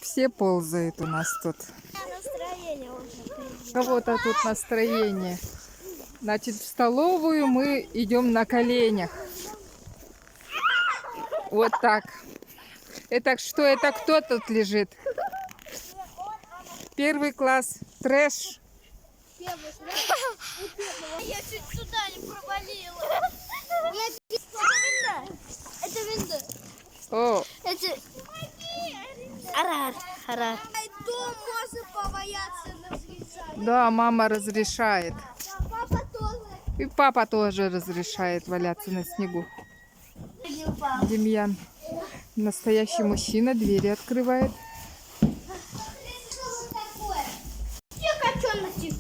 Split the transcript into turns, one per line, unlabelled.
Все ползают у нас тут.
Настроение уже.
У кого-то тут настроение. Значит, в столовую мы идем на коленях. Вот так. Это что? Это кто тут лежит? Первый класс. Трэш.
Я чуть сюда не провалила. Это винда.
О,
Это... Арар. Арар. Дом можно побояться разрешать.
да, мама разрешает.
Папа тоже.
И папа тоже разрешает валяться на снегу. Демьян, настоящий мужчина, двери открывает.
Что такое? Я котеночек.